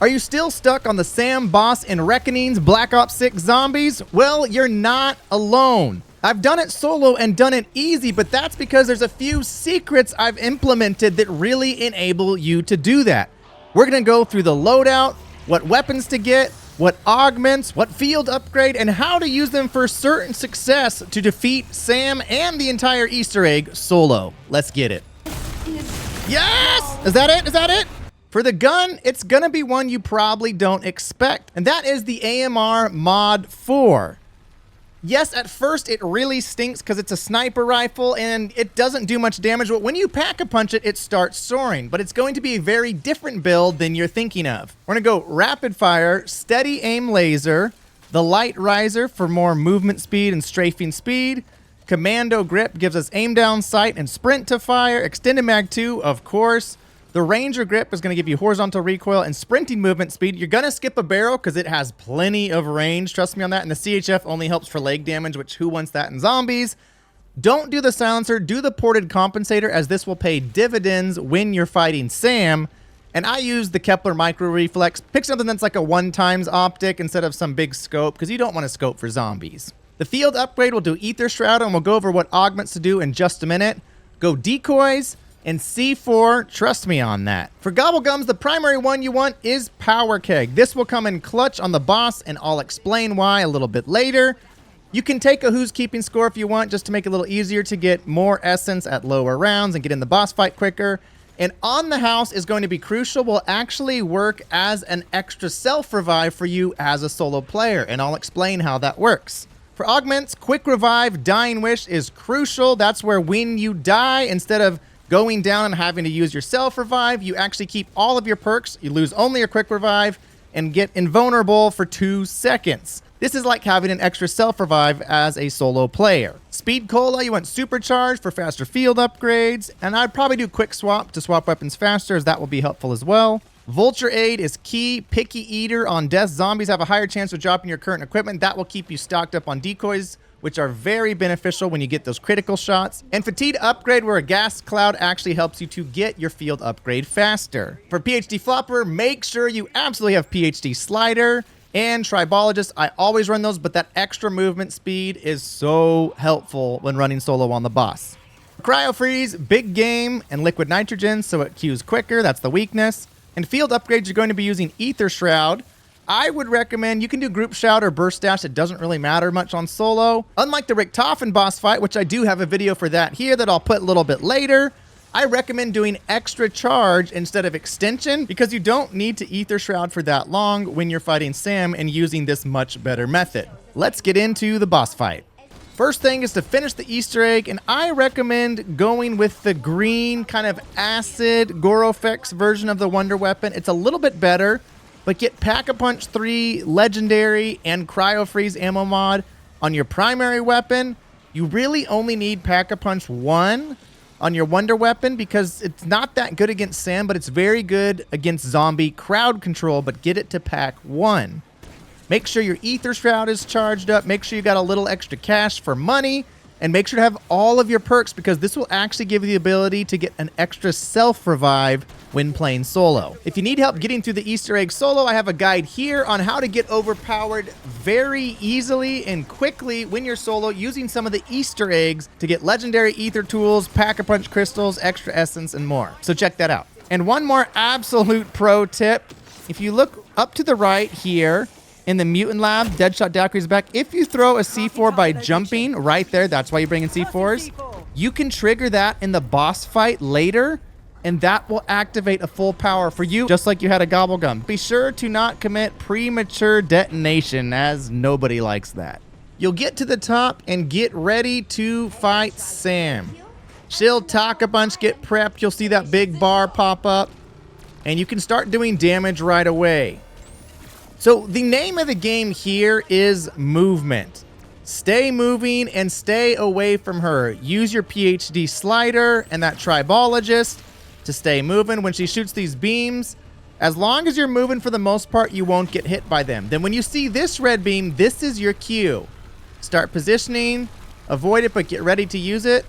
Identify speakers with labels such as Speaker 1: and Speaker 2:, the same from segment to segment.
Speaker 1: Are you still stuck on the Sam boss in Reckoning's Black Ops 6 zombies? Well, you're not alone. I've done it solo and done it easy, but that's because there's a few secrets I've implemented that really enable you to do that. We're gonna go through the loadout, what weapons to get, what augments, what field upgrade, and how to use them for certain success to defeat Sam and the entire Easter egg solo. Let's get it. Yes! Is that it? Is that it? For the gun, it's gonna be one you probably don't expect, and that is the AMR Mod 4. Yes, at first it really stinks because it's a sniper rifle and it doesn't do much damage, but when you pack-a-punch it, it starts soaring. But it's going to be a very different build than you're thinking of. We're gonna go rapid fire, steady aim laser, the light riser for more movement speed and strafing speed, commando grip gives us aim down sight and sprint to fire, extended mag 2, of course. The Ranger grip is going to give you horizontal recoil and sprinting movement speed. You're going to skip a barrel because it has plenty of range. Trust me on that. And the CHF only helps for leg damage, which who wants that in zombies? Don't do the silencer. Do the ported compensator, as this will pay dividends when you're fighting Sam. And I use the Kepler micro reflex. Pick something that's like a 1x optic instead of some big scope, because you don't want to scope for zombies. The field upgrade will do Ether Shroud, and we'll go over what augments to do in just a minute. Go decoys and C4, trust me on that. For Gobblegums, the primary one you want is Power Keg. This will come in clutch on the boss, and I'll explain why a little bit later. You can take a who's keeping score if you want, just to make it a little easier to get more essence at lower rounds and get in the boss fight quicker. And On the House is going to be crucial, will actually work as an extra self-revive for you as a solo player, and I'll explain how that works. For augments, Quick Revive, Dying Wish is crucial. That's where when you die, instead of going down and having to use your self-revive, you actually keep all of your perks, you lose only your quick revive, and get invulnerable for 2 seconds. This is like having an extra self-revive as a solo player. Speed Cola, you want Supercharge for faster field upgrades, and I'd probably do Quick Swap to swap weapons faster, as that will be helpful as well. Vulture Aid is key. Picky Eater on death. Zombies have a higher chance of dropping your current equipment. That will keep you stocked up on decoys, which are very beneficial when you get those critical shots. And Fatigue Upgrade, where a gas cloud actually helps you to get your field upgrade faster. For PhD Flopper, make sure you absolutely have PhD Slider and Tribologist. I always run those, but that extra movement speed is so helpful when running solo on the boss. Cryo Freeze, Big Game, and Liquid Nitrogen, so it queues quicker. That's the weakness. And field upgrades, you're going to be using Ether Shroud. I would recommend, you can do Group Shout or Burst Dash. It doesn't really matter much on solo. Unlike the Richtofen boss fight, which I do have a video for that here that I'll put a little bit later, I recommend doing Extra Charge instead of Extension, because you don't need to Ether Shroud for that long when you're fighting Sam and using this much better method. Let's get into the boss fight. First thing is to finish the Easter egg, and I recommend going with the green kind of acid Gorofex version of the Wonder Weapon. It's a little bit better, but get Pack-a-Punch 3 Legendary and Cryo Freeze ammo mod on your primary weapon. You really only need Pack-a-Punch 1 on your Wonder Weapon because it's not that good against Sam, but it's very good against zombie crowd control, but get it to Pack 1. Make sure your Ether Shroud is charged up. Make sure you got a little extra cash for money. And make sure to have all of your perks, because this will actually give you the ability to get an extra self-revive when playing solo. If you need help getting through the Easter egg solo, I have a guide here on how to get overpowered very easily and quickly when you're solo using some of the Easter eggs to get legendary ether tools, Pack-a-Punch crystals, extra essence, and more. So check that out. And one more absolute pro tip. If you look up to the right here, in the Mutant Lab, Deadshot Daiquiri's back. If you throw a C4 by jumping right there, that's why you bring in C4s, you can trigger that in the boss fight later, and that will activate a full power for you, just like you had a Gobblegum. Be sure to not commit premature detonation, as nobody likes that. You'll get to the top and get ready to fight Sam. Shield, talk a bunch, get prepped. You'll see that big bar pop up, and you can start doing damage right away. So the name of the game here is movement. Stay moving and stay away from her. Use your PhD Slider and that Tribologist to stay moving when she shoots these beams. As long as you're moving, for the most part, you won't get hit by them. Then when you see this red beam, this is your cue. Start positioning, avoid it, but get ready to use it.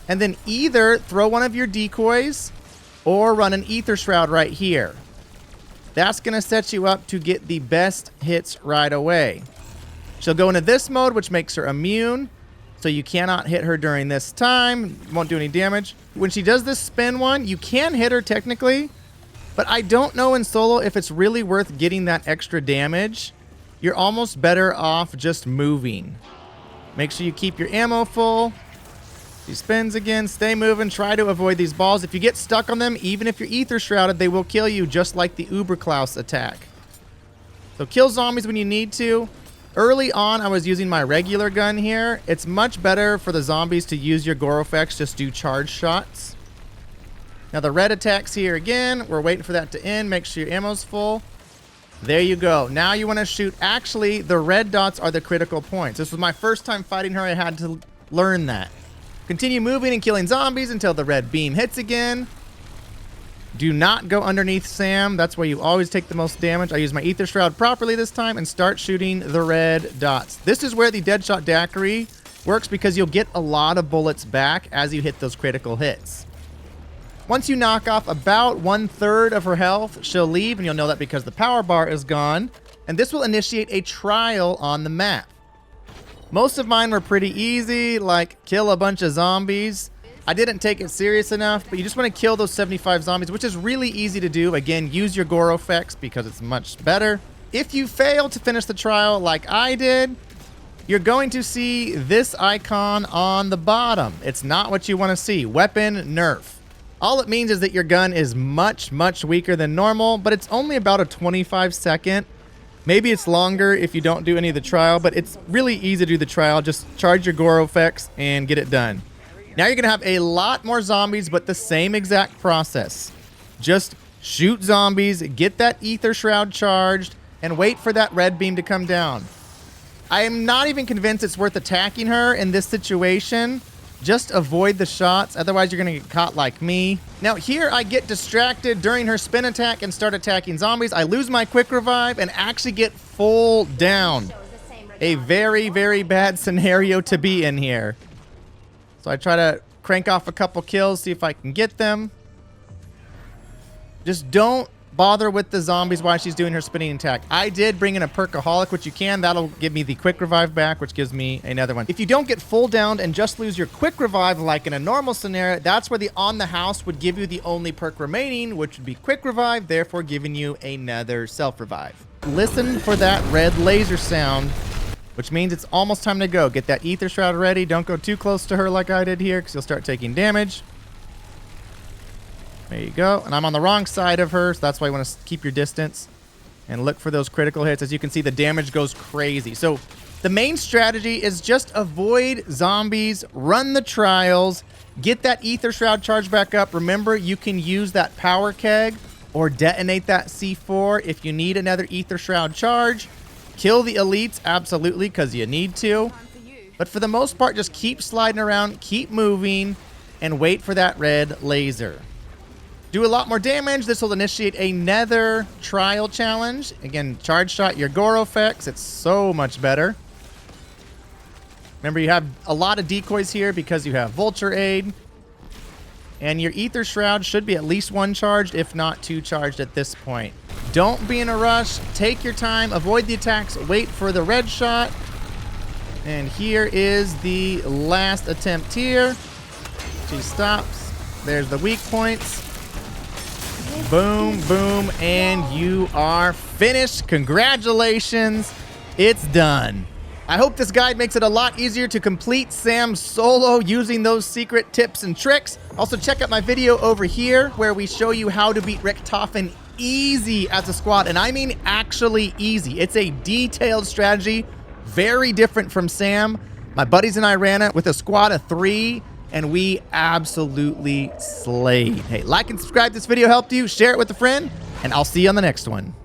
Speaker 1: And then either throw one of your decoys or run an Ether Shroud right here. That's going to set you up to get the best hits right away. She'll go into this mode, which makes her immune, so you cannot hit her during this time. Won't do any damage. When she does this spin one, you can hit her technically, but I don't know in solo if it's really worth getting that extra damage. You're almost better off just moving. Make sure you keep your ammo full. She spins again. Stay moving. Try to avoid these balls. If you get stuck on them, even if you're ether shrouded, they will kill you, just like the Uberklaus attack. So kill zombies when you need to. Early on, I was using my regular gun here. It's much better for the zombies to use your Gorofex, just do charge shots. Now the red attacks here again. We're waiting for that to end. Make sure your ammo's full. There you go. Now you want to shoot. Actually, the red dots are the critical points. This was my first time fighting her. I had to learn that. Continue moving and killing zombies until the red beam hits again. Do not go underneath Sam. That's where you always take the most damage. I use my Ether Shroud properly this time and start shooting the red dots. This is where the Deadshot Daiquiri works because you'll get a lot of bullets back as you hit those critical hits. Once you knock off about 1/3 of her health, she'll leave, and you'll know that because the power bar is gone. And this will initiate a trial on the map. Most of mine were pretty easy, like kill a bunch of zombies. I didn't take it serious enough, but you just want to kill those 75 zombies, which is really easy to do. Again, use your Gorofex because it's much better. If you fail to finish the trial like I did, you're going to see this icon on the bottom. It's not what you want to see. Weapon nerf. All it means is that your gun is much, much weaker than normal, but it's only about a 25-second. Maybe it's longer if you don't do any of the trial, but it's really easy to do the trial. Just charge your Gorofex and get it done. Now you're going to have a lot more zombies, but the same exact process. Just shoot zombies, get that Ether Shroud charged, and wait for that red beam to come down. I am not even convinced it's worth attacking her in this situation. Just avoid the shots, otherwise you're going to get caught like me. Now here I get distracted during her spin attack and start attacking zombies. I lose my quick revive and actually get full down. A very, very bad scenario to be in here. So I try to crank off a couple kills, see if I can get them. Just don't bother with the zombies while she's doing her spinning attack. I did bring in a Perkaholic, which you can. That'll give me the quick revive back, which gives me another one. If you don't get full downed and just lose your quick revive like in a normal scenario, that's where the on the house would give you the only perk remaining, which would be quick revive, therefore giving you another self revive. Listen for that red laser sound, which means it's almost time to go. Get that Ether Shroud ready. Don't go too close to her like I did here, because you'll start taking damage. There you go. And I'm on the wrong side of her, so that's why you want to keep your distance and look for those critical hits. As you can see, the damage goes crazy. So the main strategy is just avoid zombies, run the trials, get that Ether Shroud charge back up. Remember, you can use that power keg or detonate that C4 if you need another Ether Shroud charge. Kill the elites, absolutely, because you need to. But for the most part, just keep sliding around, keep moving, and wait for that red laser. Do a lot more damage. This will initiate another trial challenge. Again, charge shot your Gorofex. It's so much better. Remember, you have a lot of decoys here because you have Vulture Aid. And your Ether Shroud should be at least one charged, if not two charged at this point. Don't be in a rush. Take your time. Avoid the attacks. Wait for the red shot. And here is the last attempt here. She stops. There's the weak points. Boom, boom, and you are finished. Congratulations. It's done. I hope this guide makes it a lot easier to complete Sam solo using those secret tips and tricks. Also, check out my video over here where we show you how to beat Richtofen easy as a squad. And I mean actually easy. It's a detailed strategy, very different from Sam. My buddies and I ran it with a squad of 3, and we absolutely slayed. Hey, like and subscribe if this video helped you. Share it with a friend, and I'll see you on the next one.